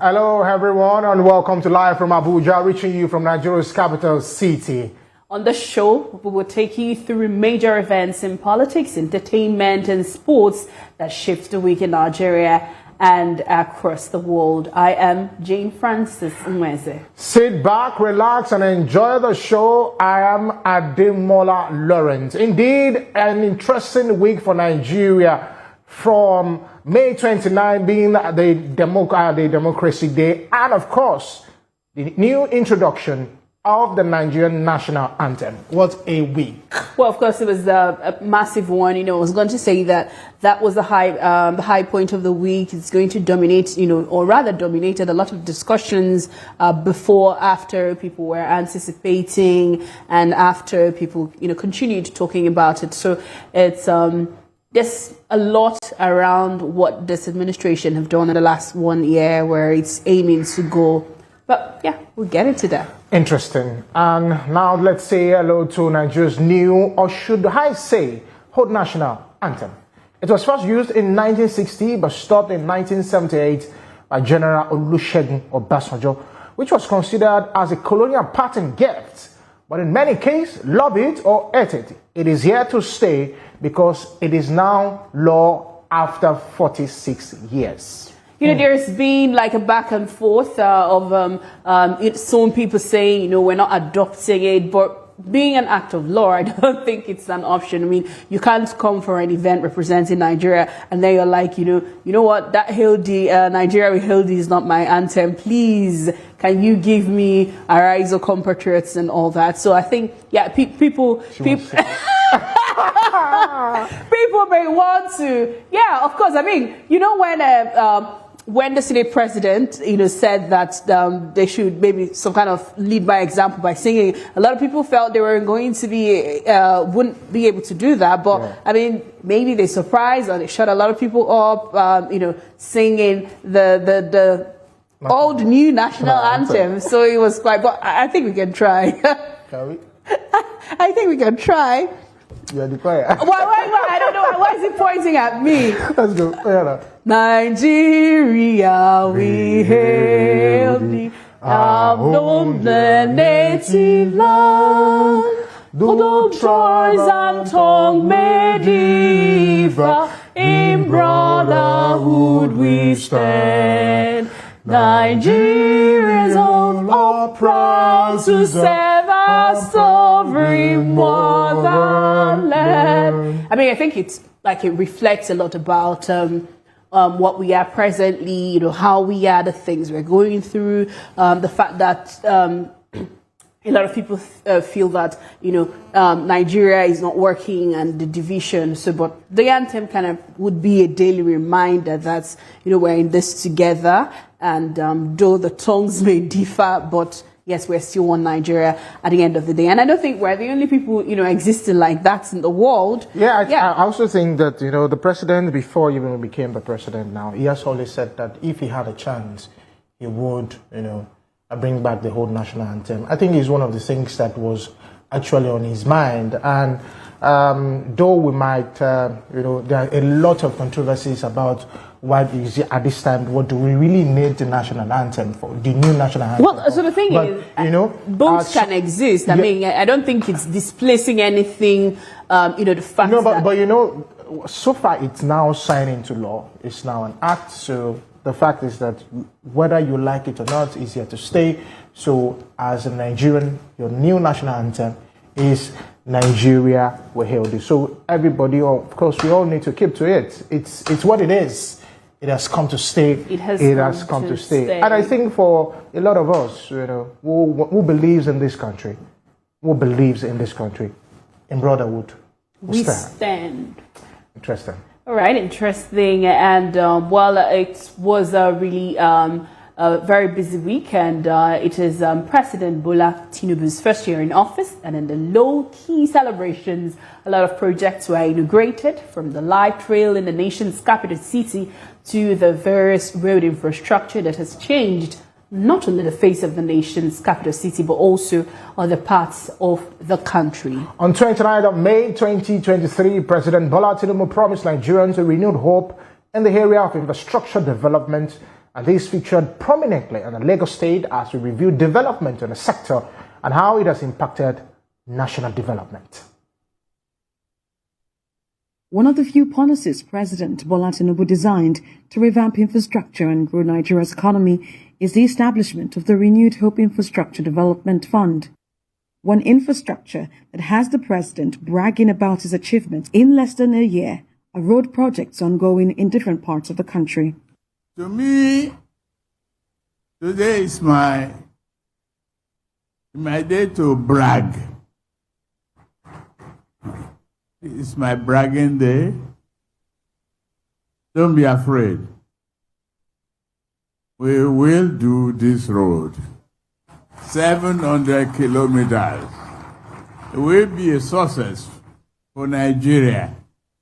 Hello everyone and welcome to Live from Abuja, reaching you from Nigeria's capital city. On the show, we will take you through major events in politics, entertainment and sports that shaped the week in Nigeria and across the world. I am Jane Francis Mweze. Sit back, relax and enjoy the show. I am Ademola Lawrence. Indeed, an interesting week for Nigeria, from May 29 being the Democracy Day, and of course, the new introduction of the Nigerian national anthem. What a week. Well, of course, it was a massive one. I was going to say that was the high point of the week. It's going to dominate, or rather dominated a lot of discussions before, after people were anticipating, and after people, continued talking about it. So it's there's a lot around what this administration have done in the last 1 year, where it's aiming to go. But yeah, we'll get into that. Interesting. And now let's say hello to Nigeria's new, or should I say, old national anthem. It was first used in 1960 but stopped in 1978 by General Olusegun Obasanjo, which was considered as a colonial pattern gift. But in many cases, love it or hate it, it is here to stay because it is now law after 46 years. There's been like a back and forth of some people saying, we're not adopting it, but being an act of law, I don't think it's an option. I mean, you can't come for an event representing Nigeria and then you're like, you know what, that Hildy, Nigeria with Hildy is not my anthem. Please, can you give me Arise, O Compatriots and all that? So I think, yeah, people people may want to, yeah, of course. I mean, when the Senate president, said that they should maybe some kind of lead by example by singing, a lot of people felt they were going to be, wouldn't be able to do that. But, yeah. I mean, maybe they surprised or they shut a lot of people up, singing the old new national anthem. So it was quite, but I think we can try. Can we? I think we can try. You're the choir. Why? I don't know. Why is he pointing at me? Let's go. Yeah. Nigeria, we hail thee, our home, the native land. Though tribes and tongue may differ, in brotherhood we stand. Nigerians all are proud to serve our sovereign motherland. I mean, I think it's like it reflects a lot about what we are presently, how we are, the things we're going through, the fact that a lot of people feel that, Nigeria is not working and the division. So, but the anthem kind of would be a daily reminder that, we're in this together. And though the tongues may differ, but yes, we're still one Nigeria at the end of the day. And I don't think we're the only people, existing like that in the world. Yeah, I also think that, the president, before he even became the president now, he has always said that if he had a chance, he would, bring back the whole national anthem. I think it's one of the things that was actually on his mind. And though we might, there are a lot of controversies about why is it at this time, what do we really need the national anthem for, the new national anthem? Well, so the thing is, both can exist. I mean, I don't think it's displacing anything, the fact that... But so far it's now signed into law. It's now an act. So the fact is that whether you like it or not, it's here to stay. So as a Nigerian, your new national anthem is Nigeria we hail thee. So everybody, of course, we all need to keep to it. It's what it is. It has come to stay. It has come to stay. And I think for a lot of us, who believes in this country, in brotherhood, we stand. Interesting. All right, interesting. And it was a really very busy week, and it is President Bola Tinubu's first year in office, and in the low-key celebrations, a lot of projects were inaugurated, from the light rail in the nation's capital city to the various road infrastructure that has changed not only the face of the nation's capital city, but also other parts of the country. On 29th of May 2023, President Bola Tinubu promised Nigerians a renewed hope in the area of infrastructure development And this featured prominently on the Lagos State as we reviewed development in the sector and how it has impacted national development. One of the few policies President Bola Tinubu designed to revamp infrastructure and grow Nigeria's economy is the establishment of the Renewed Hope Infrastructure Development Fund. One infrastructure that has the president bragging about his achievements in less than a year are road projects ongoing in different parts of the country. To me, today is my day to brag. It's my bragging day. Don't be afraid. We will do this road. 700 kilometers. It will be a success for Nigeria,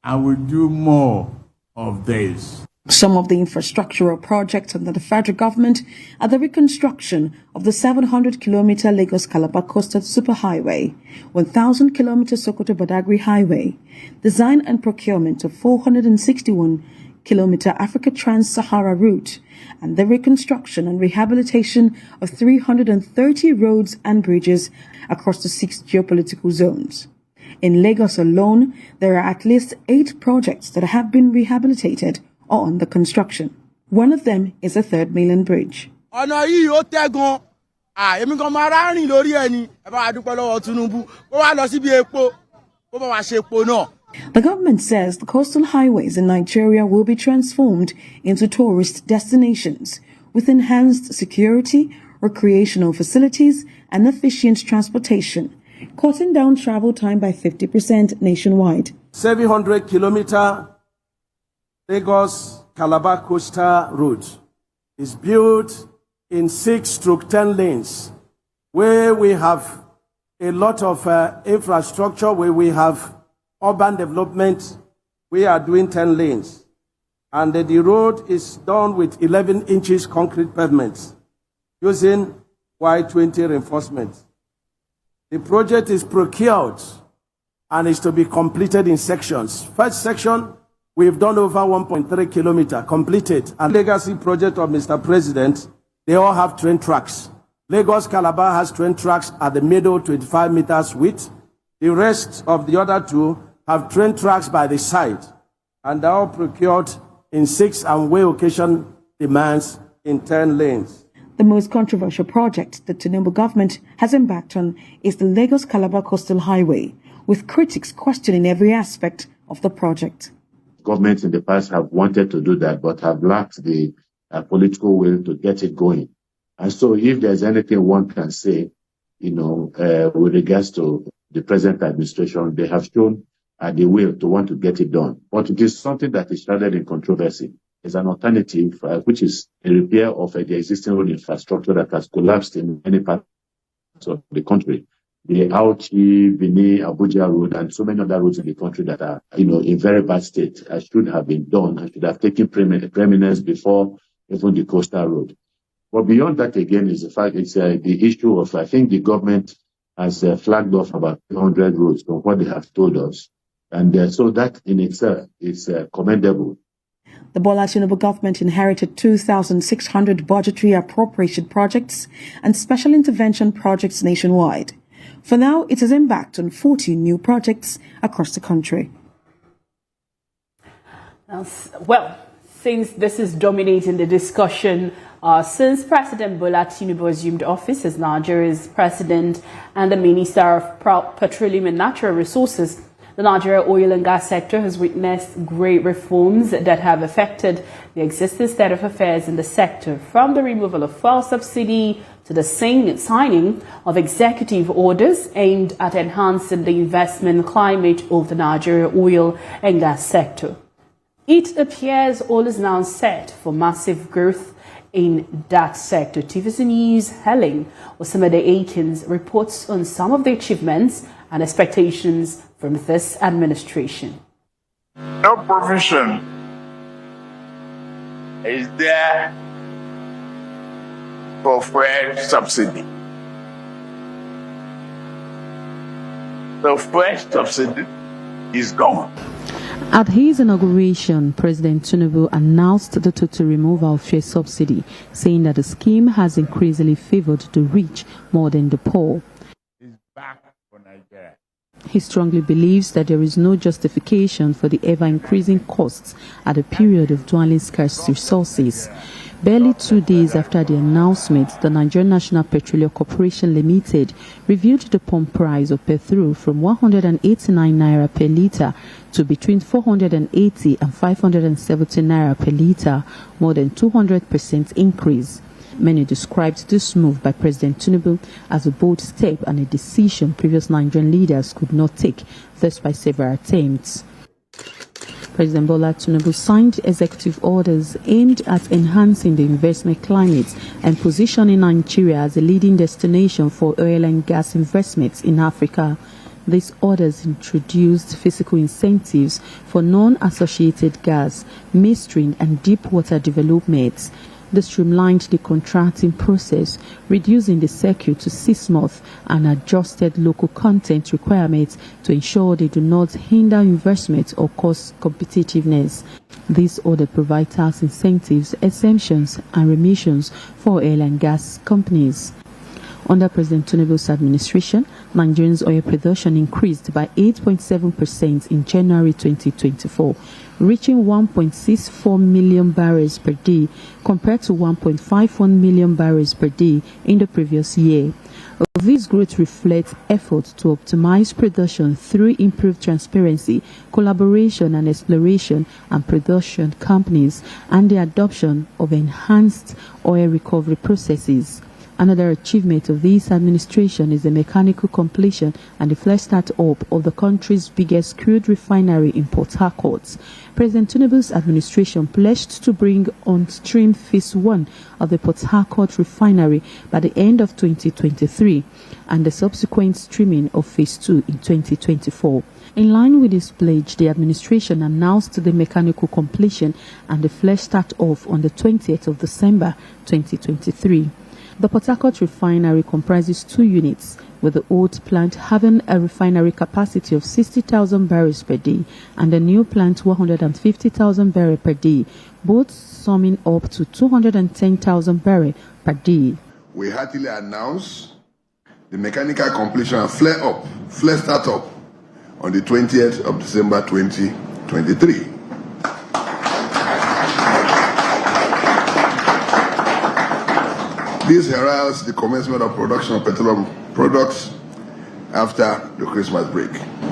and we'll do more of this. Some of the infrastructural projects under the federal government are the reconstruction of the 700-kilometer Lagos-Calabar Coastal Superhighway, 1,000-kilometer Sokoto-Badagry Highway, design and procurement of 461-kilometer Africa Trans-Sahara route, and the reconstruction and rehabilitation of 330 roads and bridges across the 6 geopolitical zones. In Lagos alone, there are at least 8 projects that have been rehabilitated or under construction. One of them is a 3rd mainland bridge. The government says the coastal highways in Nigeria will be transformed into tourist destinations with enhanced security, recreational facilities, and efficient transportation, cutting down travel time by 50% nationwide. 700-kilometer Lagos-Calabar Coastal Route is built in 6/10 lanes, where we have a lot of infrastructure, where we have urban development. We are doing 10 lanes. And the road is done with 11 inches concrete pavements using Y20 reinforcement. The project is procured and is to be completed in sections. First section, we've done over 1.3 kilometers completed. And legacy project of Mr. President, they all have train tracks. Lagos Calabar has train tracks at the middle, 25 meters width. The rest of the other 2 have train tracks by the side. And they're all procured in 6 and where occasion demands in 10 lanes. The most controversial project the Tinubu government has embarked on is the Lagos-Calabar Coastal Highway, with critics questioning every aspect of the project. Governments in the past have wanted to do that, but have lacked the political will to get it going. And so if there's anything one can say, with regards to the present administration, they have shown the will to want to get it done. But it is something that is shrouded in controversy. It's an alternative, which is a repair of the existing road infrastructure that has collapsed in many parts of the country. The Auchi, Benin, Abuja road, and so many other roads in the country that are, in very bad state, should have been done and should have taken preeminence before even the coastal road. But beyond that, again, is the fact it's the issue of, I think the government has flagged off about 200 roads from what they have told us. And so that in itself is commendable. The Bola Tinubu government inherited 2,600 budgetary appropriation projects and special intervention projects nationwide. For now, it has embarked on 40 new projects across the country. Well, since this is dominating the discussion, since President Bola Tinubu assumed office as Nigeria's president and the Minister of Petroleum and Natural Resources, the Nigeria oil and gas sector has witnessed great reforms that have affected the existing state of affairs in the sector, from the removal of fuel subsidy to the signing of executive orders aimed at enhancing the investment climate of the Nigeria oil and gas sector. It appears all is now set for massive growth in that sector. TVC News Helen Osamede Akins reports on some of the achievements and expectations from this administration. No provision is there for fuel subsidy. The fuel subsidy is gone. At his inauguration, President Tinubu announced the total removal of fuel subsidy, saying that the scheme has increasingly favored the rich more than the poor. It's back for Nigeria. He strongly believes that there is no justification for the ever-increasing costs at a period of dwindling scarce resources. Barely 2 days after the announcement, the Nigerian National Petroleum Corporation Limited reviewed the pump price of petrol from 189 naira per litre to between 480 and 570 naira per litre, more than 200% increase. Many described this move by President Tinubu as a bold step and a decision previous Nigerian leaders could not take, despite several attempts. President Bola Tinubu signed executive orders aimed at enhancing the investment climate and positioning Nigeria as a leading destination for oil and gas investments in Africa. These orders introduced fiscal incentives for non-associated gas, midstream and deep water developments. They streamlined the contracting process, reducing the cycle to 6 months and adjusted local content requirements to ensure they do not hinder investment or cause competitiveness. This order provides tax incentives, exemptions and remissions for oil and gas companies. Under President Tinubu's administration, Nigeria's oil production increased by 8.7% in January 2024, reaching 1.64 million barrels per day compared to 1.51 million barrels per day in the previous year. This growth reflects efforts to optimize production through improved transparency, collaboration and exploration and production companies, and the adoption of enhanced oil recovery processes. Another achievement of this administration is the mechanical completion and the flash start-up of the country's biggest crude refinery in Port Harcourt. President Tinubu's administration pledged to bring on stream Phase 1 of the Port Harcourt refinery by the end of 2023 and the subsequent streaming of Phase 2 in 2024. In line with this pledge, the administration announced the mechanical completion and the flash start-off on the 20th of December 2023. The Port Harcourt refinery comprises 2 units, with the old plant having a refinery capacity of 60,000 barrels per day and the new plant 150,000 barrels per day, both summing up to 210,000 barrels per day. We heartily announce the mechanical completion and flare start-up on the 20th of December 2023. This heralds the commencement of production of petroleum products after the Christmas break.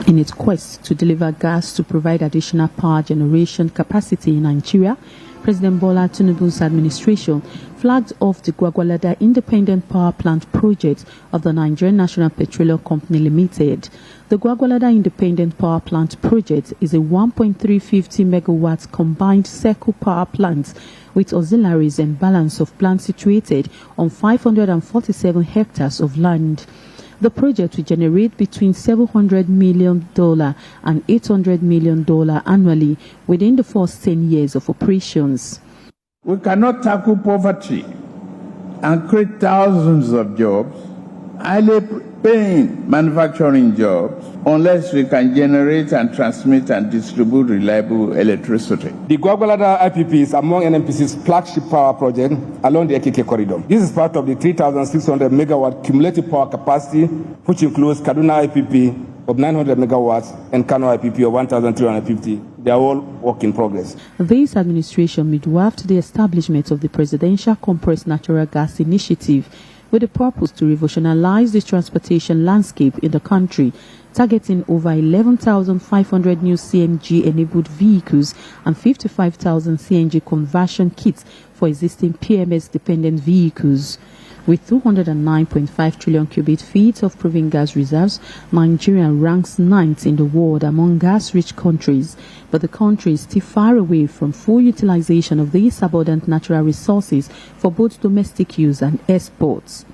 In its quest to deliver gas to provide additional power generation capacity in Nigeria, President Bola Tinubu's administration flagged off the Gwagwalada Independent Power Plant project of the Nigerian National Petroleum Company Limited. The Gwagwalada Independent Power Plant project is a 1.350 megawatts combined cycle power plant with auxiliaries and balance of plants situated on 547 hectares of land. The project will generate between $700 million and $800 million annually within the first 10 years of operations. We cannot tackle poverty and create thousands of jobs, highly paying manufacturing jobs, unless we can generate and transmit and distribute reliable electricity. The Gwagwalada IPP is among NNPC's flagship power project along the AKK corridor. This is part of the 3,600 megawatt cumulative power capacity, which includes Kaduna IPP of 900 megawatts and Kano IPP of 1,350. They are all work in progress. This administration midwafted the establishment of the Presidential Compressed Natural Gas Initiative with the purpose to revolutionize the transportation landscape in the country, targeting over 11,500 new CNG-enabled vehicles and 55,000 CNG conversion kits for existing PMS-dependent vehicles. With 209.5 trillion cubic feet of proven gas reserves, Nigeria ranks 9th in the world among gas-rich countries, but the country is still far away from full utilization of these abundant natural resources for both domestic use and exports.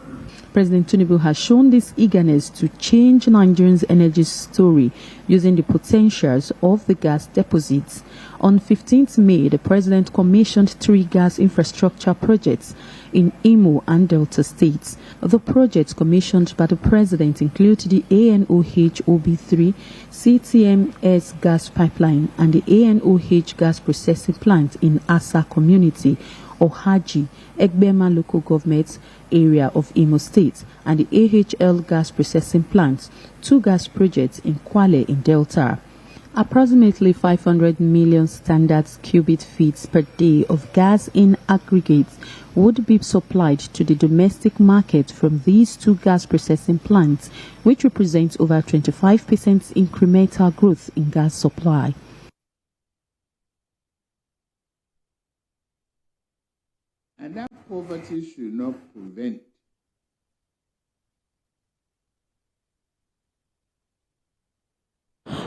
President Tinubu has shown this eagerness to change Nigerians' energy story using the potentials of the gas deposits. On 15th May, the President commissioned 3 gas infrastructure projects in Imo and Delta states. The projects commissioned by the President include the ANOH OB3 CTMS gas pipeline and the ANOH gas processing plant in Asa community, Ohaji, Egbema local government area of Imo State, and the AHL gas processing plant, 2 gas projects in Kwale in Delta. Approximately 500 million standard cubic feet per day of gas in aggregate would be supplied to the domestic market from these 2 gas processing plants, which represents over 25% incremental growth in gas supply. And that poverty should not prevent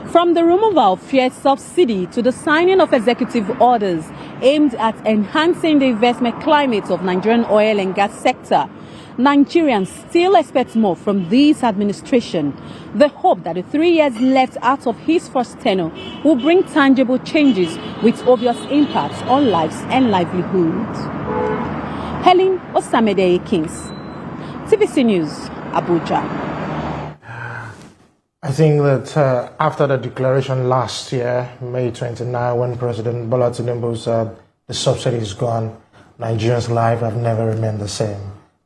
From the removal of fuel subsidy to the signing of executive orders aimed at enhancing the investment climate of Nigerian oil and gas sector, Nigerians still expect more from this administration. They hope that the 3 years left out of his first tenure will bring tangible changes with obvious impacts on lives and livelihoods. Helen Osamede Kings, TVC News, Abuja. I think that after the declaration last year, May 29, when President Bola Tinubu said the subsidy is gone, Nigerians' life have never remained the same.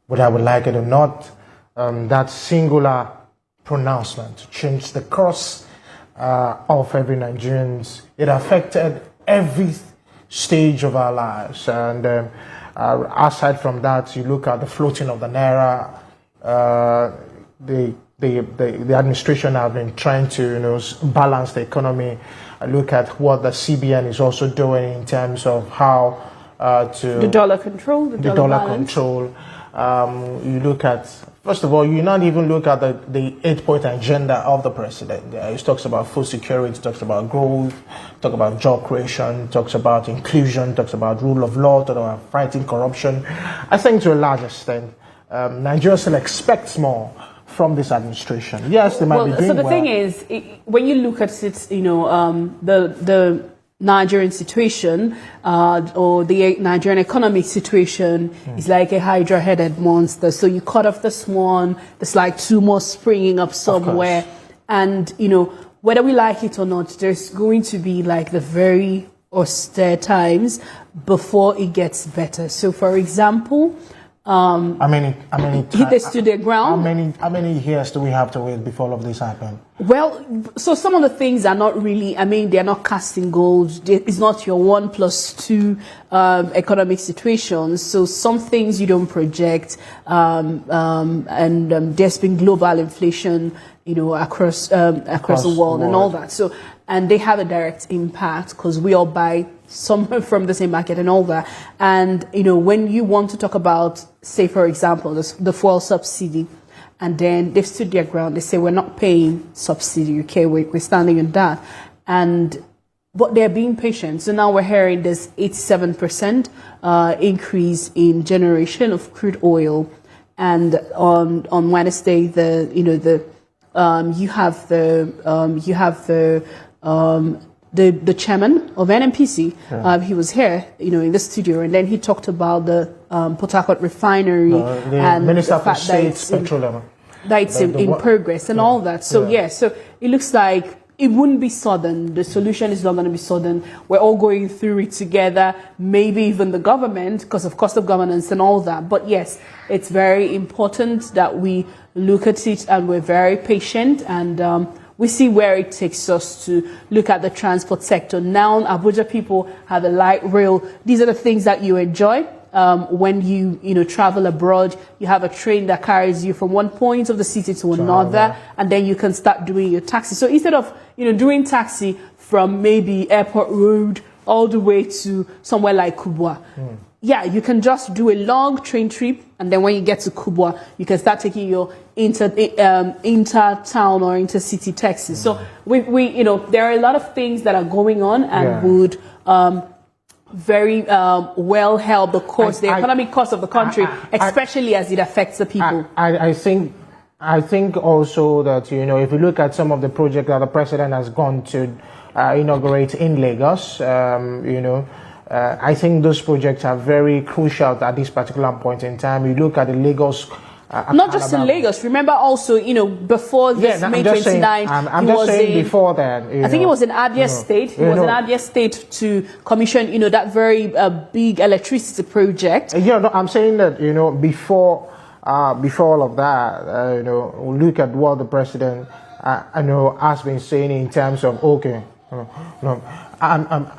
Whether I would like it or not, that singular pronouncement changed the course of every Nigerian. It affected every stage of our lives. And aside from that, you look at the floating of the naira, the administration have been trying to balance the economy. I look at what the CBN is also doing in terms of how to The dollar control, the dollar balance. control. You look at, first of all, you not even look at the 8-point agenda of the president. He talks about food security, talks about growth, talks about job creation, talks about inclusion, talks about rule of law, talks about fighting corruption. I think to a large extent, Nigeria still expects more from this administration. Yes, they might be doing so the well. thing is, when you look at it, the Nigerian situation or the Nigerian economic situation is like a hydra-headed monster. So you cut off this one, there's like 2 more springing up somewhere. And, whether we like it or not, there's going to be like the very austere times before it gets better. So, for example, hit this to the ground. How many years do we have to wait before all of this happen? Well, so some of the things are not really, they're not casting gold. It's not your 1+2 economic situations. So some things you don't project, and there's been global inflation, across the world and all that. So, and they have a direct impact because we all buy some from the same market and all that. And, when you want to talk about, say, for example, the fuel subsidy, and then they've stood their ground, they say, we're not paying subsidy, okay, we're standing on that. But they're being patient. So now we're hearing this 87% increase in generation of crude oil. And on Wednesday, you have the chairman of NNPC, he was here, in the studio, and then he talked about the Port Harcourt refinery and Minister the for fact State Petroleum. That's in progress and all that. So so it looks like it wouldn't be sudden. The solution is not going to be sudden. We're all going through it together, maybe even the government, because of cost of governance and all that. But yes, it's very important that we look at it and we're very patient and we see where it takes us to look at the transport sector. Now, Abuja people have a light rail. These are the things that you enjoy. When you travel abroad, you have a train that carries you from one point of the city to another, and then you can start doing your taxi. So instead of doing taxi from maybe Airport Road all the way to somewhere like Kubwa, you can just do a long train trip, and then when you get to Kubwa, you can start taking your inter-town or intercity taxis. So we there are a lot of things that are going on and would very well help the economic cost of the country, especially as it affects the people. I think also that, you know, if you look at some of the projects that the president has gone to inaugurate in Lagos, I think those projects are very crucial at this particular point in time. You look at the Lagos. Not just in Lagos. Remember also, before this May 29th, I'm just saying before then. I think it was in Abia State. He was in Abia State to commission, that very big electricity project. I'm saying that, before all of that, look at what the president, has been saying in terms of,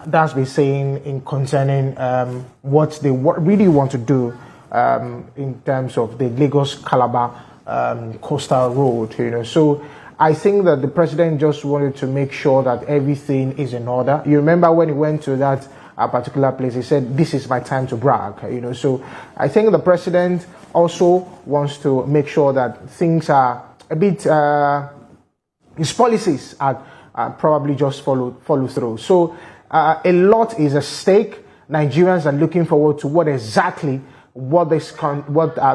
that's been saying in concerning what they really want to do. In terms of the Lagos-Calabar coastal road, So I think that the president just wanted to make sure that everything is in order. You remember when he went to that particular place, he said, "This is my time to brag," So I think the president also wants to make sure that things are a bit, his policies are probably just follow through. So a lot is at stake. Nigerians are looking forward to what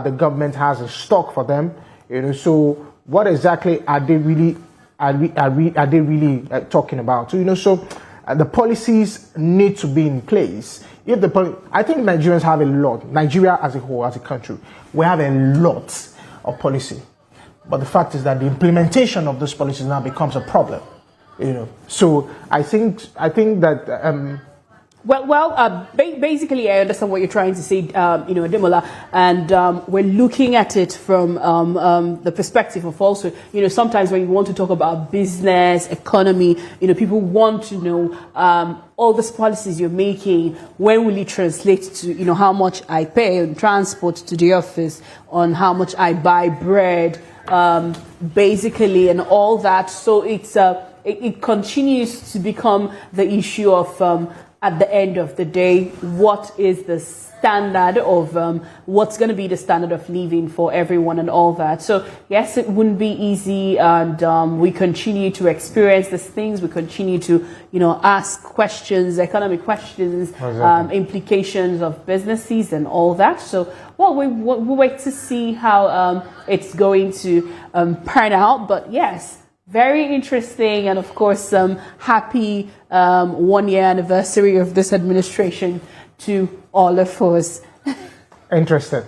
the government has in stock for them, So what exactly are they really talking about? So the policies need to be in place. I think Nigerians have a lot. Nigeria as a whole, as a country, we have a lot of policy, but the fact is that the implementation of those policies now becomes a problem. So I think that. Basically, I understand what you're trying to say, Ademola, and we're looking at it from the perspective of also, sometimes when you want to talk about business, economy, people want to know all these policies you're making, when will it translate to, how much I pay on transport to the office, on how much I buy bread, basically, and all that. So it continues to become the issue of at the end of the day, what is the standard of what's going to be the standard of living for everyone and all that. So yes, it wouldn't be easy, and we continue to experience these things. We continue to ask questions, economic questions, implications of businesses and all that. So we wait to see how it's going to pan out. But yes, very interesting, and of course, happy 1 year anniversary of this administration to all of us. Interesting.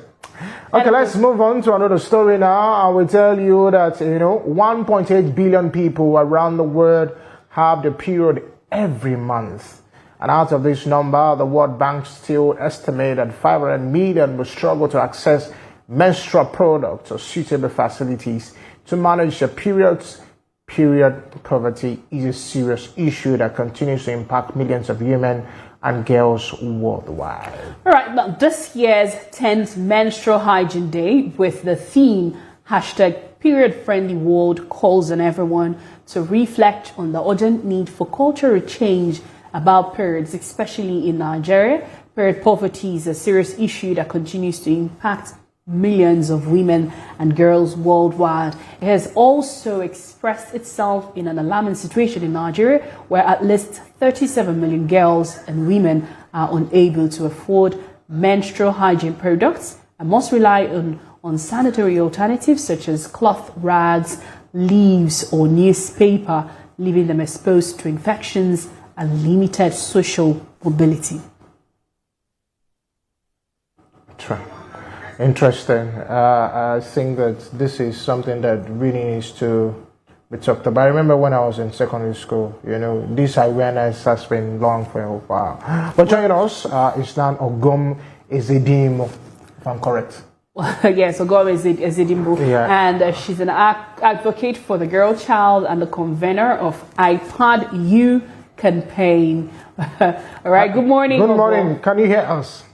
Okay, let's move on to another story now. I will tell you that 1.8 billion people around the world have the period every month, and out of this number, the World Bank still estimates that 500 million will struggle to access menstrual products or suitable facilities to manage their periods. Period poverty is a serious issue that continues to impact millions of women and girls worldwide. All right, now this year's 10th Menstrual Hygiene Day with the theme #PeriodFriendly World calls on everyone to reflect on the urgent need for cultural change about periods, especially in Nigeria. Period poverty is a serious issue that continues to impact millions of women and girls worldwide. It has also expressed itself in an alarming situation in Nigeria, where at least 37 million girls and women are unable to afford menstrual hygiene products and must rely on sanitary alternatives such as cloth rags, leaves, or newspaper, leaving them exposed to infections and limited social mobility. True. Interesting. I think that this is something that really needs to be talked about. I remember when I was in secondary school, this awareness has been long for a while. But joining us is now Ogum Ezedimbo, if I'm correct. Yes, Ogum Ezedimbo. Yeah. And she's an advocate for the girl child and the convener of iPad U campaign. All right, good morning. Good morning. Can you hear us?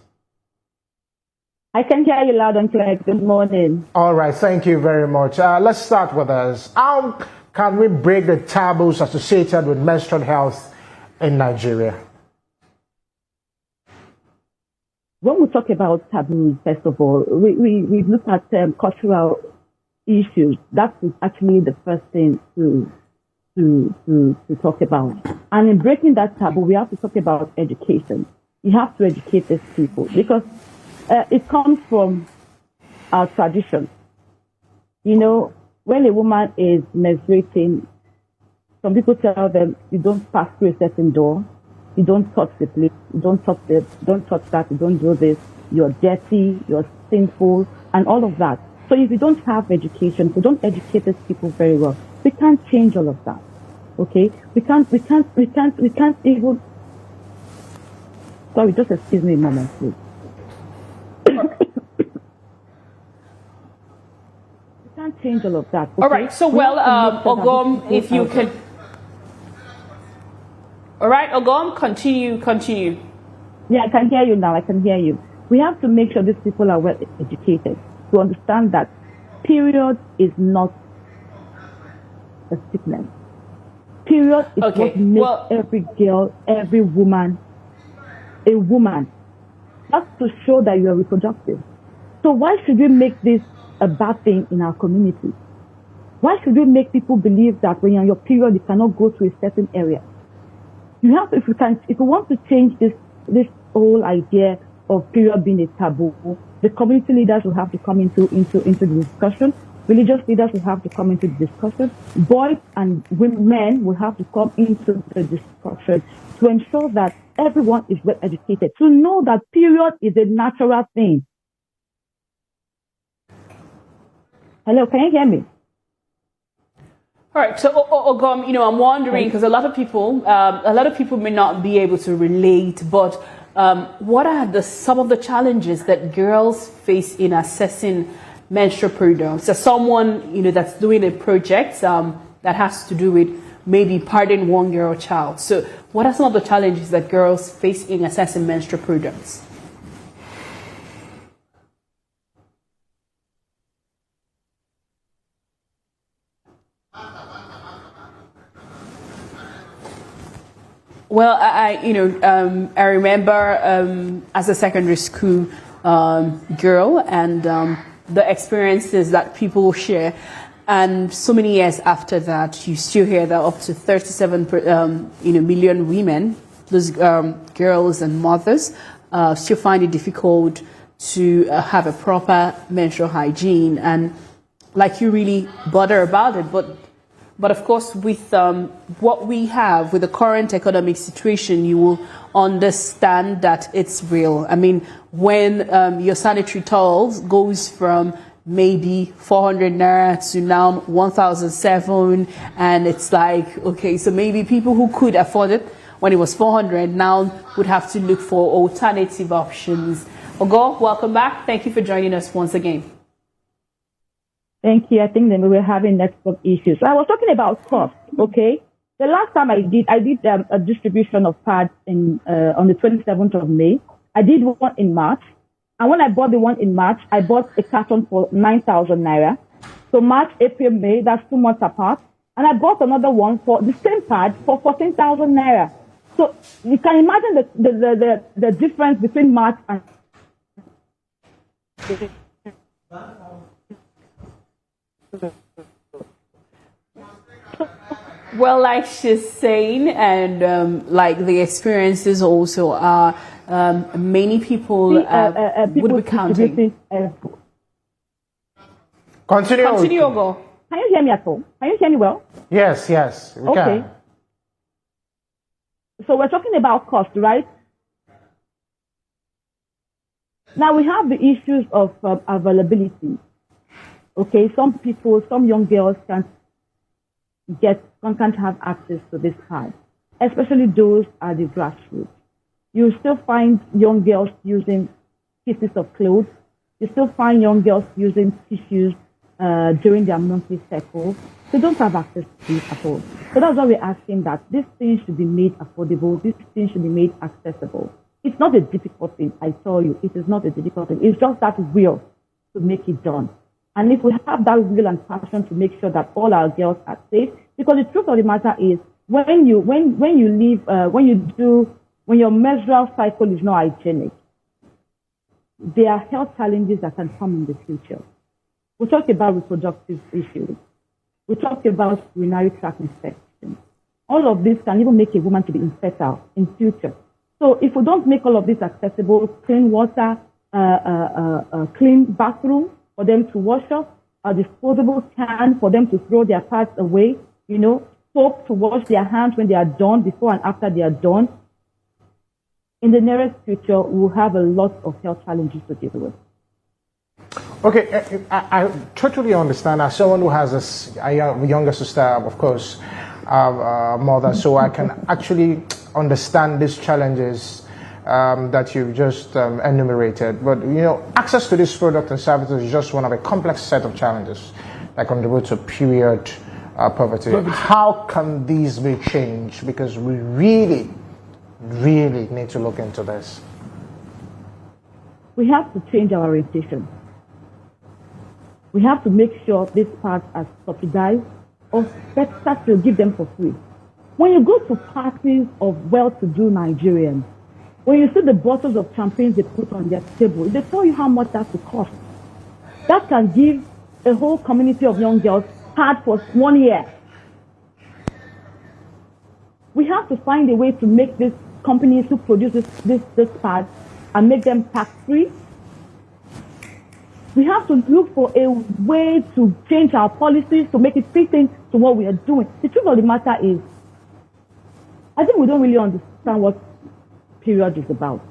I can hear you loud and clear. Good morning. All right, thank you very much. Let's start with us. How can we break the taboos associated with menstrual health in Nigeria? When we talk about taboos, first of all, we look at cultural issues. That is actually the first thing to talk about. And in breaking that taboo, we have to talk about education. You have to educate these people because it comes from our tradition. You know, when a woman is menstruating, some people tell them you don't pass through a certain door, you don't touch the plate, you don't touch that, you don't do this, you're dirty, you're sinful, and all of that. So if you don't have education, if you don't educate these people very well, we can't change all of that. Okay? We can't even. Sorry, just excuse me a moment, please. We can't change all of that. Okay? All right. So, Ogom, if you can. All right, Ogom, continue. Yeah, I can hear you now. I can hear you. We have to make sure these people are well educated to understand that period is not a sickness. Period is what makes every girl, every woman, a woman. That's to show that you are reproductive. So why should we make this a bad thing in our community? Why should we make people believe that when you're on your period, you cannot go to a certain area? You have, if you want to change this whole idea of period being a taboo, the community leaders will have to come into the discussion. Religious leaders will have to come into the discussion. Boys and men will have to come into the discussion to ensure that everyone is well educated, to know that period is a natural thing. Hello, can you hear me? All right, so Ogom, I'm wondering because a lot of people may not be able to relate, but what are some of the challenges that girls face in assessing menstrual periods? So someone that's doing a project that has to do with maybe parting one girl child. So what are some of the challenges that girls face in assessing menstrual periods? Well, I remember as a secondary school girl and the experiences that people share, and so many years after that, you still hear that up to 37 million women, those girls and mothers, still find it difficult to have a proper menstrual hygiene, and like you really bother about it, But of course, with what we have, with the current economic situation, you will understand that it's real. I mean, when your sanitary towels goes from maybe 400 naira to now 1,007, and it's like, okay, so maybe people who could afford it when it was 400 now would have to look for alternative options. Ogo, welcome back. Thank you for joining us once again. Thank you. I think that we were having network issues. I was talking about cost, okay? The last time I did a distribution of pads on the 27th of May. I did one in March. And when I bought the one in March, I bought a carton for 9,000 naira. So March, April, May, that's 2 months apart. And I bought another one for the same pad for 14,000 naira. So you can imagine the difference between March and well, like she's saying, and like the experiences also are, many people would be counting. Continue, Ogo. Can you hear me at all? Can you hear me well? Yes, we can. So we're talking about cost, right? Now we have the issues of availability. Okay, some young girls can't have access to this pad, especially those at the grassroots. You still find young girls using pieces of clothes. You still find young girls using tissues during their monthly cycle. They don't have access to it at all. So that's why we're asking that these things should be made affordable. These things should be made accessible. It's not a difficult thing, I tell you. It is not a difficult thing. It's just that will to make it done. And if we have that will and passion to make sure that all our girls are safe, because the truth of the matter is, when your menstrual cycle is not hygienic, there are health challenges that can come in the future. We talk about reproductive issues. We talk about urinary tract infection. All of this can even make a woman to be infertile in future. So if we don't make all of this accessible, clean water, clean bathroom for them to wash up, a disposable can for them to throw their parts away, soap to wash their hands when they are done, before and after they are done, in the nearest future, we'll have a lot of health challenges to deal with. Okay, I totally understand. As someone who has a younger sister, of course, mother, so I can actually understand these challenges that you've just enumerated. But, access to this product and services is just one of a complex set of challenges that contribute to period poverty. How can these be changed? Because we really need to look into this. We have to change our orientation. We have to make sure these parts are subsidized or better to give them for free. When you go to parties of well-to-do Nigerians, when you see the bottles of champagne they put on their table, they tell you how much that will cost. That can give a whole community of young girls pads for 1 year. We have to find a way to make these companies who produce this pads and make them tax-free. We have to look for a way to change our policies to make it fit into what we are doing. The truth of the matter is, I think we don't really understand what period is about.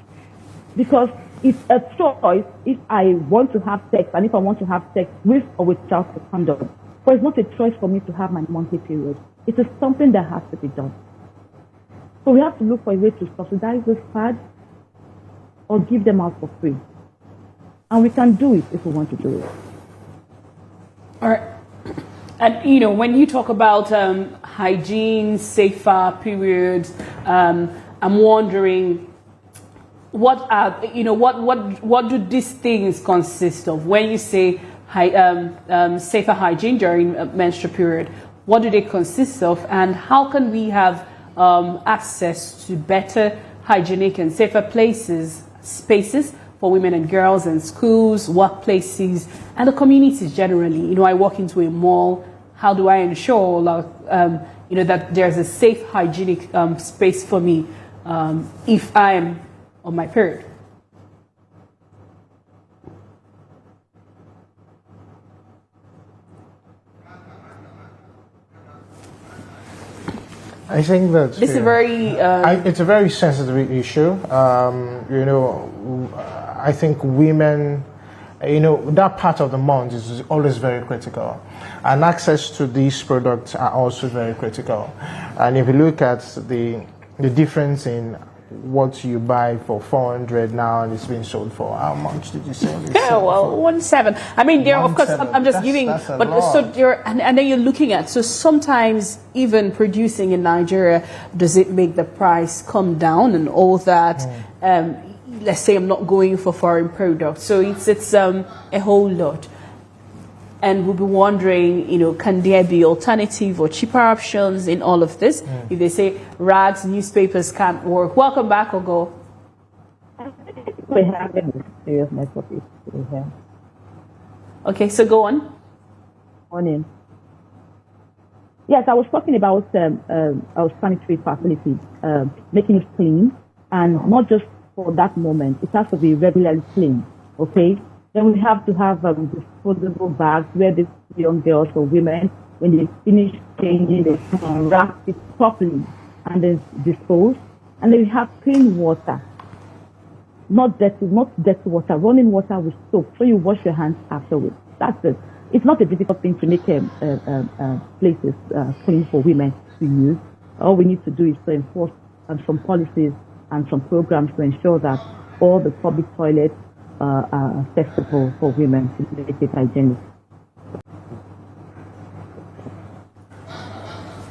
Because it's a choice if I want to have sex and if I want to have sex with or without a condom. But it's not a choice for me to have my monthly period. It is something that has to be done. So we have to look for a way to subsidize this pads or give them out for free. And we can do it if we want to do it. All right. And, when you talk about hygiene, safer periods, I'm wondering what do these things consist of? When you say safer hygiene during a menstrual period, what do they consist of? And how can we have access to better hygienic and safer spaces for women and girls in schools, workplaces, and the communities generally? I walk into a mall. How do I ensure, that there's a safe, hygienic space for me if I'm on my period? I think that this is very. It's a very sensitive issue. I think women, that part of the month is always very critical, and access to these products are also very critical. And if you look at the difference in what you buy for 400 now and it's being sold for how much did you say? Yeah, well, 1.7. I mean, there of course I'm just giving, but so and then you're looking at, so sometimes even producing in Nigeria, does it make the price come down and all that? Let's say I'm not going for foreign products, so it's a whole lot. And we'll be wondering, can there be alternative or cheaper options in all of this? If they say rags, newspapers can't work. Welcome back, Ogo. We have a serious network issue here. Okay, so go on. Morning. Yes, I was talking about our sanitary facilities, making it clean, and not just for that moment. It has to be regularly clean, okay? Then we have to have disposable bags where these young girls or women, when they finish changing, they can wrap it properly and then dispose. And then we have clean water, not dirty water, running water with soap, so you wash your hands afterwards. That's it. It's not a difficult thing to make places clean for women to use. All we need to do is to enforce some policies and some programs to ensure that all the public toilets are accessible for women to make it hygienic.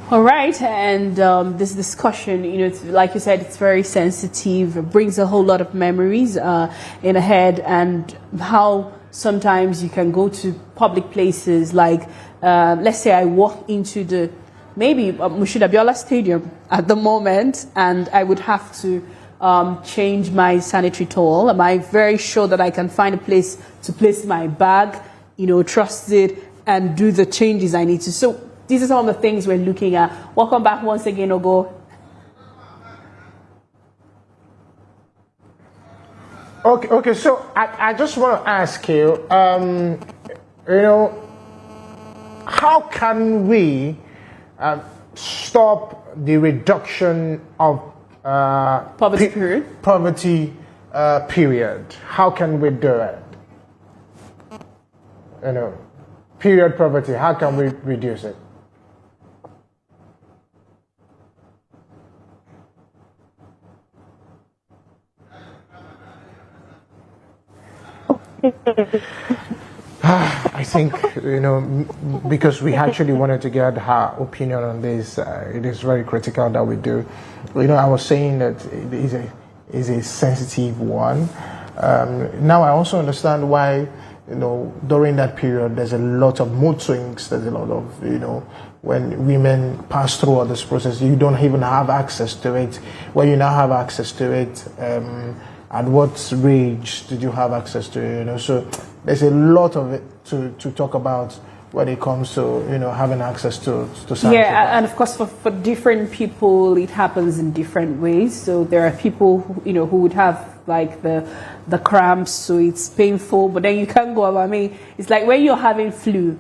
All right, and this discussion, it's, like you said, it's very sensitive. It brings a whole lot of memories in a head, and how sometimes you can go to public places like, let's say I walk into maybe Mushida Abiola Stadium at the moment, and I would have to change my sanitary towel. Am I very sure that I can find a place to place my bag, trust it, and do the changes I need to? So these are some of the things we're looking at. Welcome back once again, Ogo. Okay. So I just want to ask you, you know, how can we stop the reduction of Poverty period? Poverty period. How can we do it? You know, period poverty. How can we reduce it? I think, you know, because we actually wanted to get her opinion on this, it is very critical that we do. You know, I was saying that it is a sensitive one. Now I also understand why, you know, during that period, there's a lot of mood swings. There's a lot of, you know, when women pass through all this process, you don't even have access to it. When you now have access to it, at what range did you have access to it? You know, so there's a lot of it to talk about when it comes to, you know, having access to science. Yeah, and of course for different people it happens in different ways. So there are people who, you know, who would have like the cramps, so it's painful, but then you can't go up. I mean, it's like when you're having flu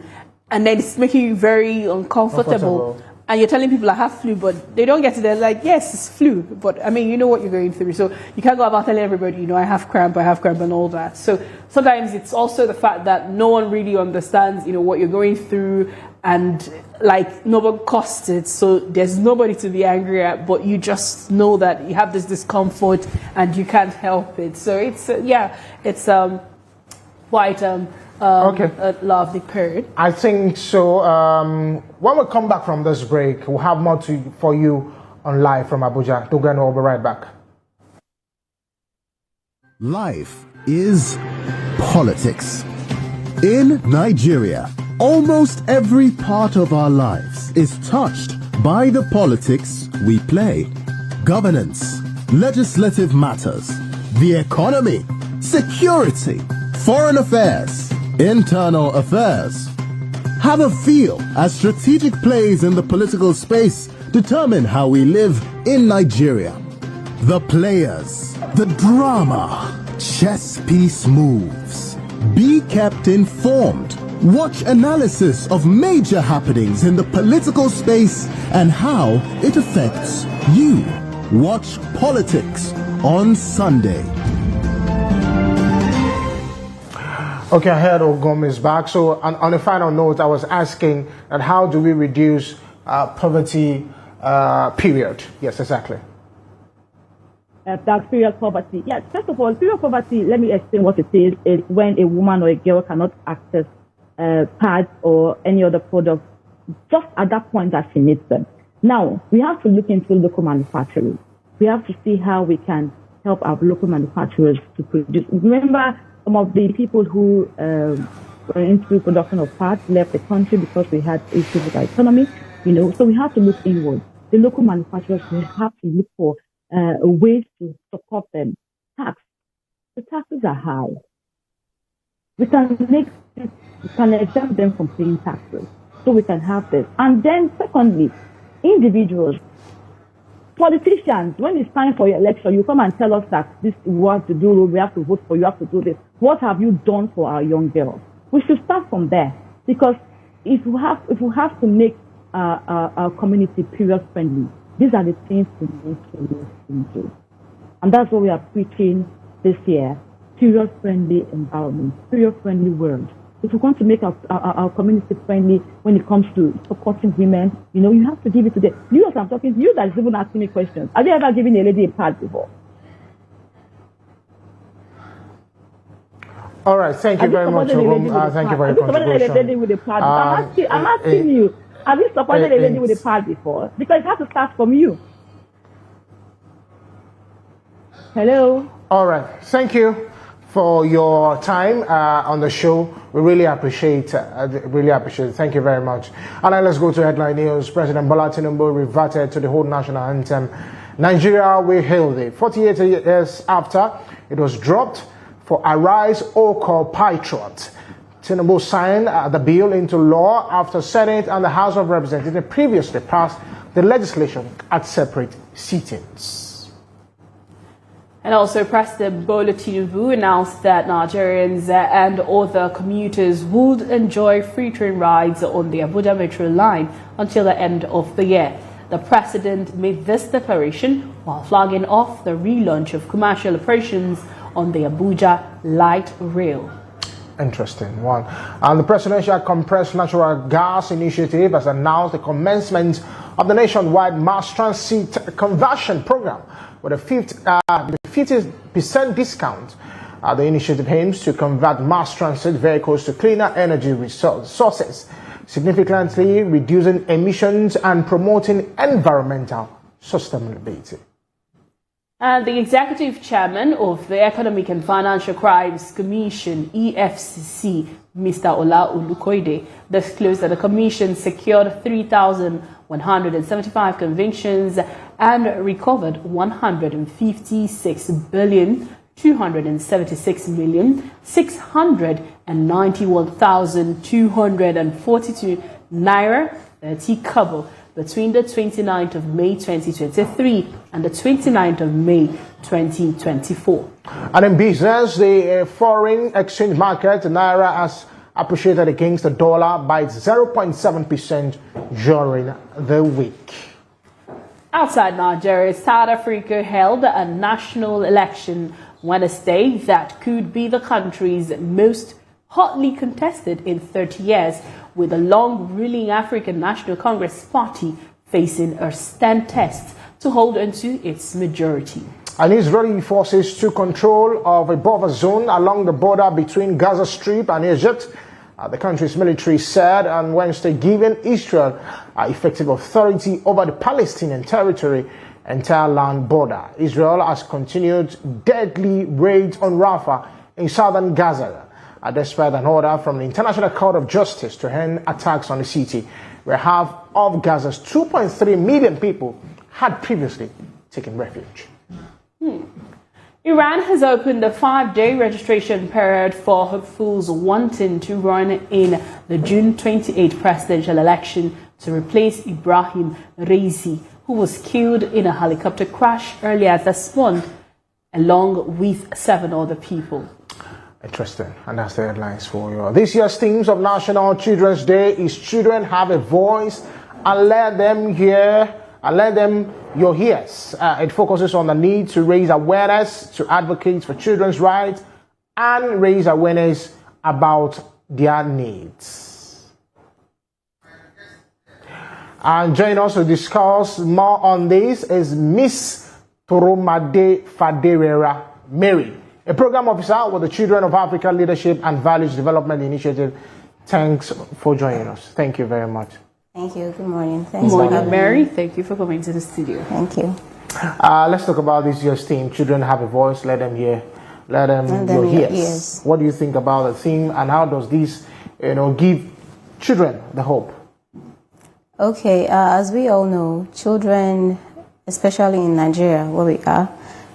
and then it's making you very uncomfortable. And you're telling people I have flu, but they don't get it. They're like, yes, it's flu. But I mean, you know what you're going through. So you can't go about telling everybody, you know, I have cramp and all that. So sometimes it's also the fact that no one really understands, you know, what you're going through, and like nobody caused it. So there's nobody to be angry at, but you just know that you have this discomfort and you can't help it. So it's, it's quite, a lovely period. I think so. When we come back from this break, we'll have more for you on Live from Abuja. Togan will be right back. Life is politics. In Nigeria, almost every part of our lives is touched by the politics we play. Governance, legislative matters, the economy, security, foreign affairs, internal affairs. Have a feel as strategic plays in the political space determine how we live in Nigeria. The players, the drama, chess piece moves. Be kept informed. Watch analysis of major happenings in the political space and how it affects you. Watch Politics on Sunday. Okay, I heard Ogum is back. So on a final note, I was asking that how do we reduce poverty period? Yes, exactly. That period poverty. Yes, first of all, period poverty, let me explain what it is when a woman or a girl cannot access pads or any other product just at that point that she needs them. Now, we have to look into local manufacturing. We have to see how we can help our local manufacturers to produce. Remember, some of the people who were into production of parts left the country because we had issues with our economy, you know, so we have to look inward. The local manufacturers will have to look for ways to support them. Tax. The taxes are high. We can exempt them from paying taxes, so we can have this. And then secondly, individuals, politicians, when it's time for your election, you come and tell us that this is what to do, we have to vote for, you have to do this. What have you done for our young girls? We should start from there, because if we have to make our community period friendly, these are the things we need to look into. And that's what we are preaching this year: period friendly environment, period friendly world. If we want to make our community friendly when it comes to supporting women, you know, you have to give it to them. You, as I'm talking to you, that's even asking me questions. Have you ever given a lady a pad before? All right, thank you very much. Thank you for your contribution. A lady with a pad? I'm asking you, have you supported a lady with a pad before? Because it has to start from you. Hello? All right, thank you for your time on the show. We really appreciate it. Thank you very much. And now let's go to headline news. President Bola Tinubu reverted to the whole national anthem. Nigeria, we hail thee. 48 years after it was dropped for Arise, O Call Patriot. Tinubu signed the bill into law after Senate and the House of Representatives previously passed the legislation at separate sittings. And also, President Bola Tinubu announced that Nigerians and other commuters would enjoy free train rides on the Abuja Metro line until the end of the year. The president made this declaration while flagging off the relaunch of commercial operations on the Abuja Light Rail. Interesting one. And the Presidential Compressed Natural Gas Initiative has announced the commencement of the nationwide mass transit conversion program with a 50% discount. The initiative aims to convert mass transit vehicles to cleaner energy sources, significantly reducing emissions and promoting environmental sustainability. And the executive chairman of the Economic and Financial Crimes Commission, EFCC, Mr. Ola Olukoide, disclosed that the commission secured 3,175 convictions and recovered 156,276,691,242 naira 30 kobo between the 29th of May 2023 and the 29th of May 2024. And in business, the foreign exchange market, the naira has appreciated against the dollar by 0.7% during the week. Outside Nigeria, South Africa held a national election Wednesday that could be the country's most hotly contested in 30 years, with the long-ruling African National Congress Party facing a stern test to hold onto its majority. And Israeli forces took control of a buffer zone along the border between Gaza Strip and Egypt. The country's military said on Wednesday, giving Israel effective authority over the Palestinian territory entire land border. Israel has continued deadly raids on Rafah in southern Gaza, despite an order from the International Court of Justice to end attacks on the city, where half of Gaza's 2.3 million people had previously taken refuge. Iran has opened a 5-day registration period for hopefuls wanting to run in the June 28 presidential election to replace Ibrahim Raisi, who was killed in a helicopter crash earlier this month, along with 7 other people. Interesting. And that's the headlines for you. This year's themes of National Children's Day is Children Have a Voice, and let them hear, and let them your ears. It focuses on the need to raise awareness, to advocate for children's rights, and raise awareness about their needs. And joining us to discuss more on this is Miss Toromade Faderera Mary, a program officer with the Children of Africa Leadership and Values Development Initiative. Thanks for joining us. Thank you very much. Thank you. Good morning. Thanks Good morning, Mary. Thank you for coming to the studio. Thank you. Let's talk about this year's theme. Children have a voice. Let them hear. Let them your ears. What do you think about the theme, and how does this, give children the hope? Okay. As we all know, children, especially in Nigeria, where we are,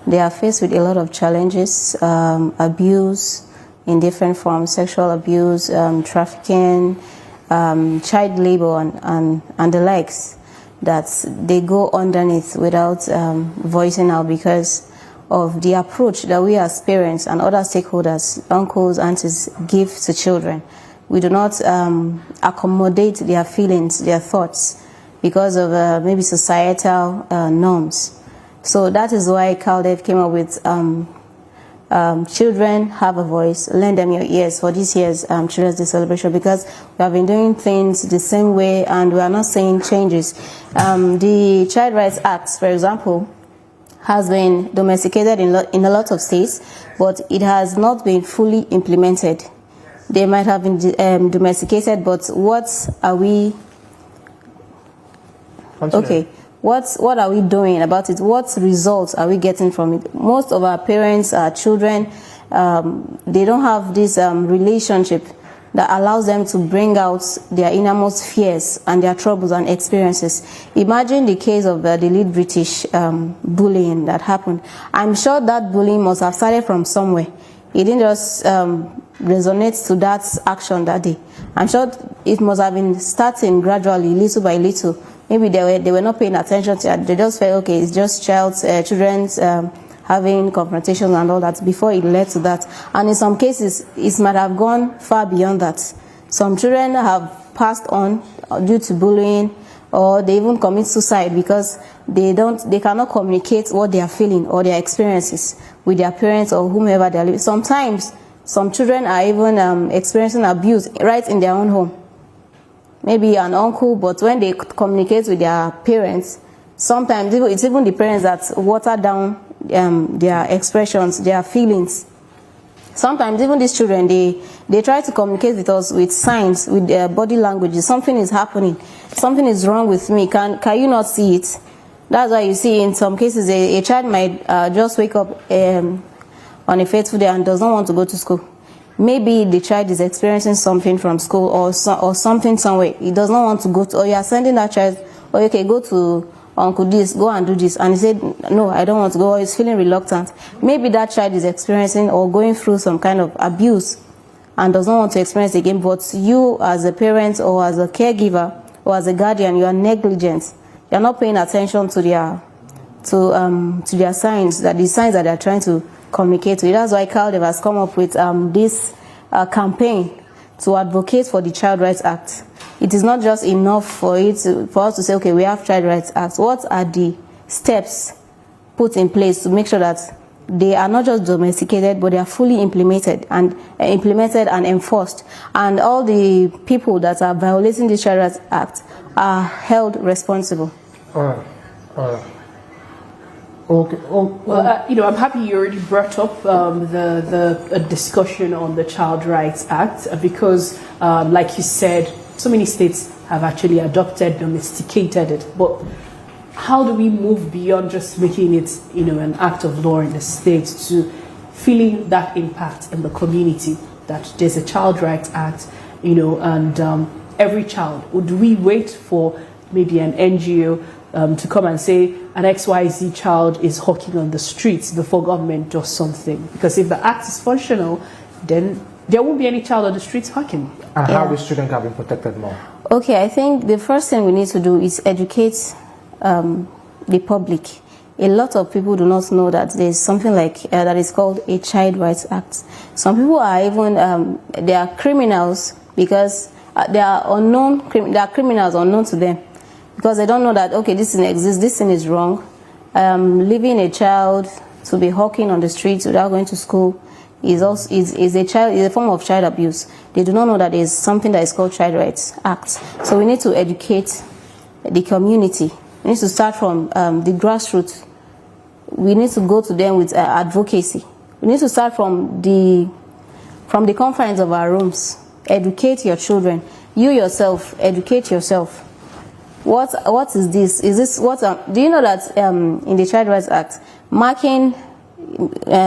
they are faced with a lot of challenges, abuse in different forms, sexual abuse, trafficking, child labor, and the likes, that they go underneath without voicing out because of the approach that we as parents and other stakeholders, uncles, aunties, give to children. We do not accommodate their feelings, their thoughts, because of maybe societal norms. So that is why CalDev came up with Children Have a Voice, Lend Them Your Ears for this year's Children's Day celebration, because we have been doing things the same way and we are not seeing changes. The Child Rights Act, for example, has been domesticated in a lot of states, but it has not been fully implemented. They might have been domesticated, but what are we... Okay. What are we doing about it? What results are we getting from it? Most of our parents, our children, they don't have this relationship that allows them to bring out their innermost fears and their troubles and experiences. Imagine the case of the late British bullying that happened. I'm sure that bullying must have started from somewhere. It didn't just resonate to that action that day. I'm sure it must have been starting gradually, little by little. Maybe they were not paying attention to it. They just felt, okay, it's just children's having confrontations and all that before it led to that. And in some cases, it might have gone far beyond that. Some children have passed on due to bullying, or they even commit suicide because they cannot communicate what they are feeling or their experiences with their parents or whomever they are living. Sometimes some children are even experiencing abuse right in their own home. Maybe an uncle, but when they communicate with their parents, sometimes it's even the parents that water down their expressions, their feelings. Sometimes even these children, they try to communicate with us with signs, with their body language. Something is happening. Something is wrong with me. Can you not see it? That's why you see in some cases a child might just wake up on a fateful day and does not want to go to school. Maybe the child is experiencing something from school or something somewhere. He does not want to go to, or you are sending that child, or okay, go to uncle this, go and do this. And he said, no, I don't want to go, or he's feeling reluctant. Maybe that child is experiencing or going through some kind of abuse and does not want to experience it again. But you as a parent or as a caregiver or as a guardian, you are negligent. You are not paying attention to their signs, the signs that they are trying to communicate with. That's why CALDEV has come up with this campaign to advocate for the Child Rights Act. It is not just enough for us to say, okay, we have Child Rights Act. What are the steps put in place to make sure that they are not just domesticated, but they are fully implemented and enforced, and all the people that are violating the Child Rights Act are held responsible? All right. Okay. Well, I'm happy you already brought up the discussion on the Child Rights Act because, like you said, so many states have actually adopted, domesticated it. But how do we move beyond just making it, an act of law in the states to feeling that impact in the community that there's a Child Rights Act, and every child? Would we wait for maybe an NGO to come and say an XYZ child is hawking on the streets before government does something? Because if the act is functional, then there won't be any child on the streets hawking. And how the students have been protected more? Okay, I think the first thing we need to do is educate the public. A lot of people do not know that there's something like that is called a Child Rights Act. Some people are even they are criminals because they are unknown. They are criminals unknown to them, because they don't know that, okay, this thing exists, this thing is wrong. Leaving a child to be hawking on the streets without going to school is a form of child abuse. They do not know that there is something that is called Child Rights Act. So we need to educate the community. We need to start from the grassroots. We need to go to them with advocacy. We need to start from the confines of our rooms. Educate your children. You yourself, educate yourself. What is this? Is this what? Do you know that in the Child Rights Act, marking,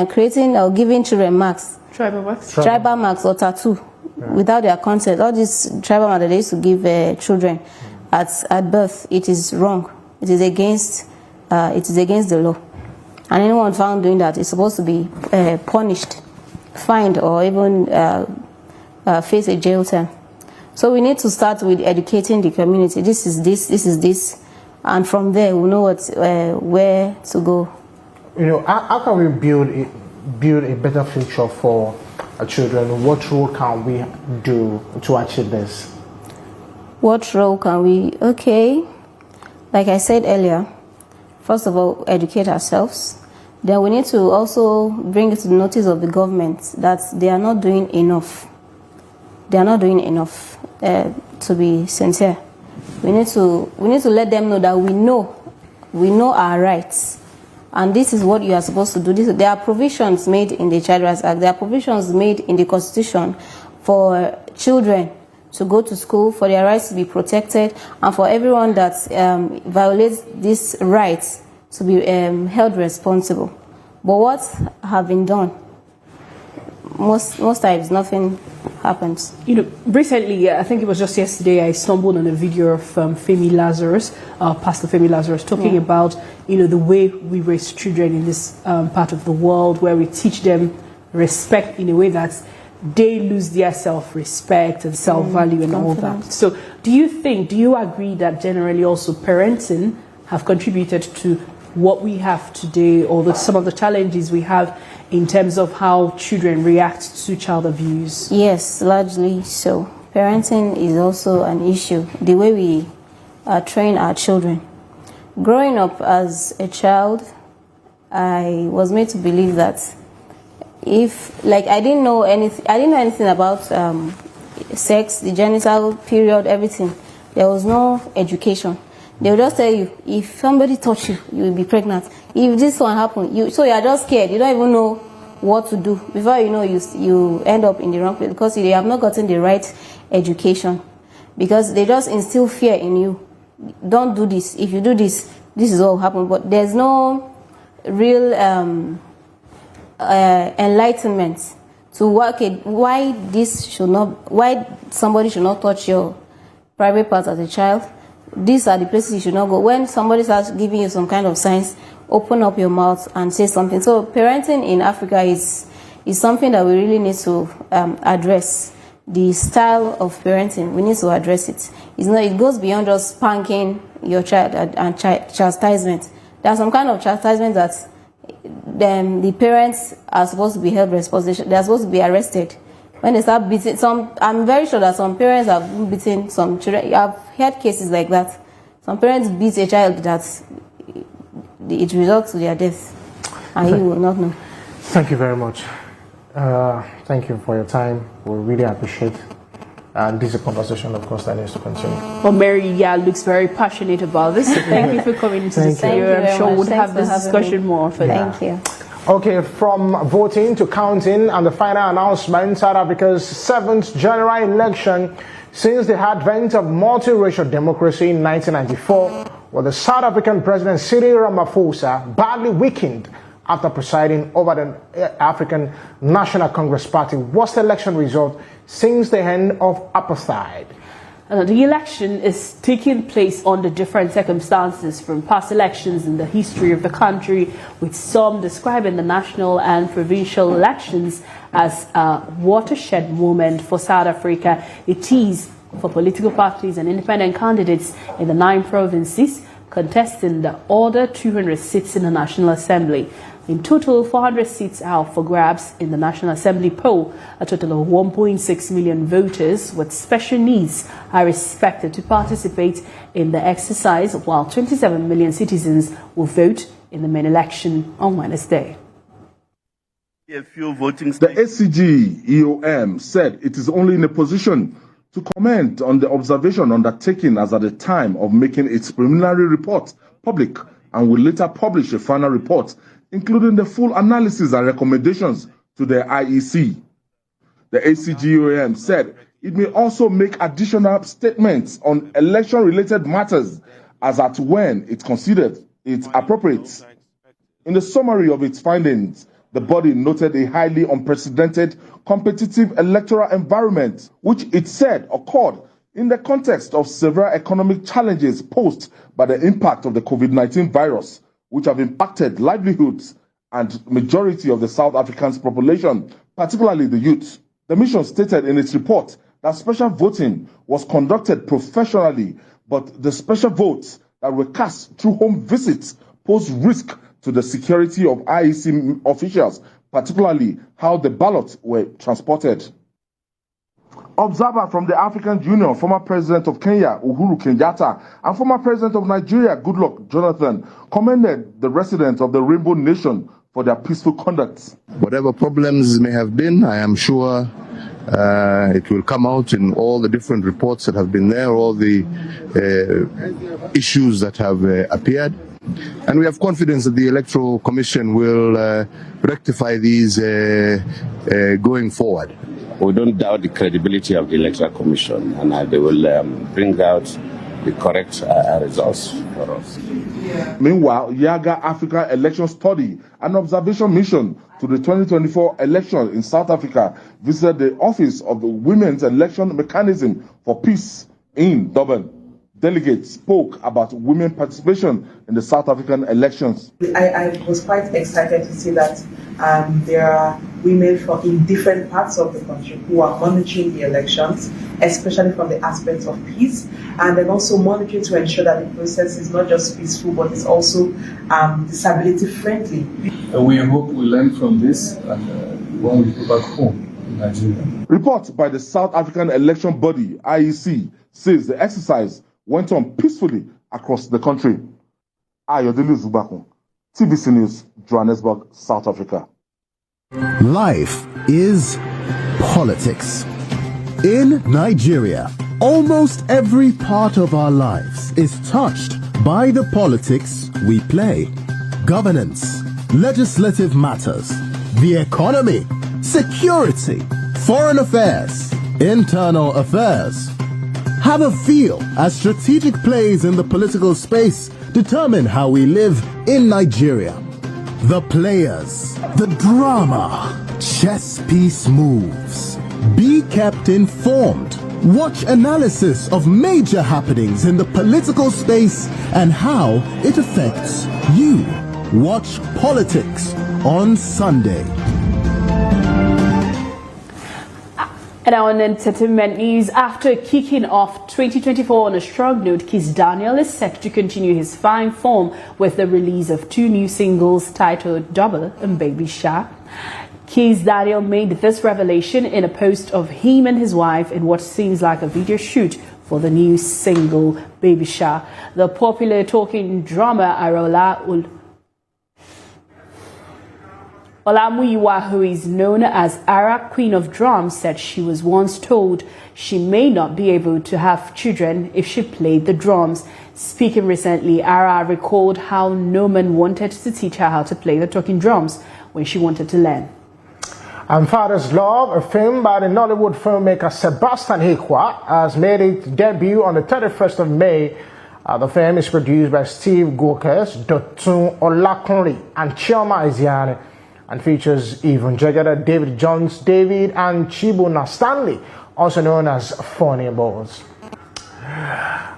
creating or giving children marks, tribal marks or tattoo, without their consent, all these tribal marks that they used to give children at birth, it is wrong. It is against the law, and anyone found doing that is supposed to be punished, fined, or even face a jail term. So we need to start with educating the community. This is this, and from there we'll know where to go. How can we build a better future for our children? What role can we do to achieve this? What role can we? Okay, like I said earlier, first of all, educate ourselves. Then we need to also bring it to the notice of the government that they are not doing enough. They are not doing enough, to be sincere. We need to let them know that we know our rights, and this is what you are supposed to do. There are provisions made in the Child Rights Act. There are provisions made in the Constitution for children to go to school, for their rights to be protected, and for everyone that violates these rights to be held responsible. But what have been done? Most times nothing happens. Recently, I think it was just yesterday, I stumbled on a video of Femi Lazarus, Pastor Femi Lazarus, talking about the way we raise children in this part of the world, where we teach them respect in a way that they lose their self-respect and self-value and all that. So do you agree that generally also parenting have contributed to what we have to do, or some of the challenges we have in terms of how children react to child abuse? Yes, largely so. Parenting is also an issue, the way we train our children. Growing up as a child, I was made to believe that I didn't know anything about sex, the genital period, everything. There was no education. They will just tell you, if somebody touch you, you will be pregnant. If this one happen, so you are just scared. You don't even know what to do. Before you know, you end up in the wrong place because you have not gotten the right education. Because they just instill fear in you. Don't do this. If you do this, this is what will happen. But there's no real enlightenment to why somebody should not touch your private parts as a child. These are the places you should not go. When somebody starts giving you some kind of signs, open up your mouth and say something. So parenting in Africa is something that we really need to address. The style of parenting, we need to address it. It goes beyond just spanking your child and chastisement. There's some kind of chastisement that the parents are supposed to be held responsible. They're supposed to be arrested. When they start beating I'm very sure that some parents have beaten some children. I've heard cases like that. Some parents beat a child that it results to their death, and you will not know. Thank you very much. Thank you for your time. We really appreciate. And this is a conversation, of course, that needs to continue. Well, Mary, looks very passionate about this. So thank you for coming to the studio. I'm sure we'll have this discussion more often. Thank you. Okay, from voting to counting and the final announcement, South Africa's 7th general election since the advent of multiracial democracy in 1994, where the South African President Cyril Ramaphosa badly weakened after presiding over the African National Congress Party. Worst election result since the end of apartheid. The election is taking place under different circumstances from past elections in the history of the country, with some describing the national and provincial elections as a watershed moment for South Africa. It is for political parties and independent candidates in the 9 provinces contesting the other 200 seats in the National Assembly. In total, 400 seats are up for grabs in the National Assembly poll. A total of 1.6 million voters with special needs are expected to participate in the exercise, while 27 million citizens will vote in the main election on Wednesday. The ACG EOM said it is only in a position to comment on the observation undertaken as at the time of making its preliminary report public, and will later publish a final report including the full analysis and recommendations to the IEC. The ACGOM said it may also make additional statements on election-related matters as at when it considered it appropriate. In the summary of its findings, the body noted a highly unprecedented competitive electoral environment, which it said occurred in the context of several economic challenges posed by the impact of the COVID-19 virus, which have impacted livelihoods and majority of the South African's population, particularly the youth. The mission stated in its report that special voting was conducted professionally, but the special votes that were cast through home visits posed risk to the security of IEC officials, particularly how the ballots were transported. Observer from the African Union, former President of Kenya, Uhuru Kenyatta, and former President of Nigeria, Goodluck Jonathan, commended the residents of the Rainbow Nation for their peaceful conduct. Whatever problems may have been, I am sure it will come out in all the different reports that have been there, all the issues that have appeared. And we have confidence that the Electoral Commission will rectify these going forward. We don't doubt the credibility of the Electoral Commission, and they will bring out the correct results for us. Meanwhile, Yaga Africa Election Study and Observation Mission to the 2024 election in South Africa visited the Office of the Women's Election Mechanism for Peace in Durban. Delegates spoke about women participation in the South African elections. I was quite excited to see that There are women in different parts of the country who are monitoring the elections, especially from the aspect of peace, and then also monitoring to ensure that the process is not just peaceful, but it's also disability friendly. We hope we learn from this and when we go back home in Nigeria. Report by the South African election body, IEC, says the exercise went on peacefully across the country. Ayodele Zubakun, TVC News, Johannesburg, South Africa. Life is politics. In Nigeria, almost every part of our lives is touched by the politics we play. Governance, legislative matters, the economy, security, foreign affairs, internal affairs. Have a feel as strategic plays in the political space determine how we live in Nigeria. The players, the drama, chess piece moves. Be kept informed. Watch analysis of major happenings in the political space and how it affects you. Watch Politics on Sunday. And on entertainment news, after kicking off 2024 on a strong note, Kiss Daniel is set to continue his fine form with the release of 2 new singles titled Double and Baby Sha. Kiss Daniel made this revelation in a post of him and his wife in what seems like a video shoot for the new single Baby Sha. The popular talking drummer Arola Olamuyiwa, who is known as Ara Queen of Drums, said she was once told she may not be able to have children if she played the drums. Speaking recently, Ara recalled how no man wanted to teach her how to play the talking drums when she wanted to learn. And Father's Love, a film by the Nollywood filmmaker Sebastian Hekwa, has made its debut on the 31st of May. The film is produced by Steve Gokes, Dotun Olakunri, and Chioma Eziani, and features Yvonne Jagada, David Jones, David, and Chibuna Stanley, also known as Funny Balls.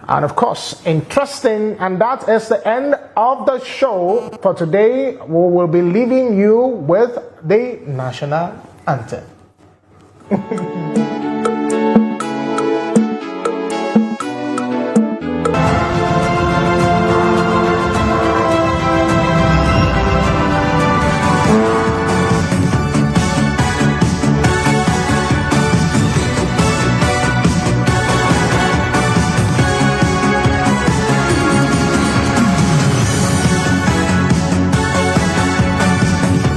And of course, interesting, and that is the end of the show for today. We will be leaving you with the national anthem.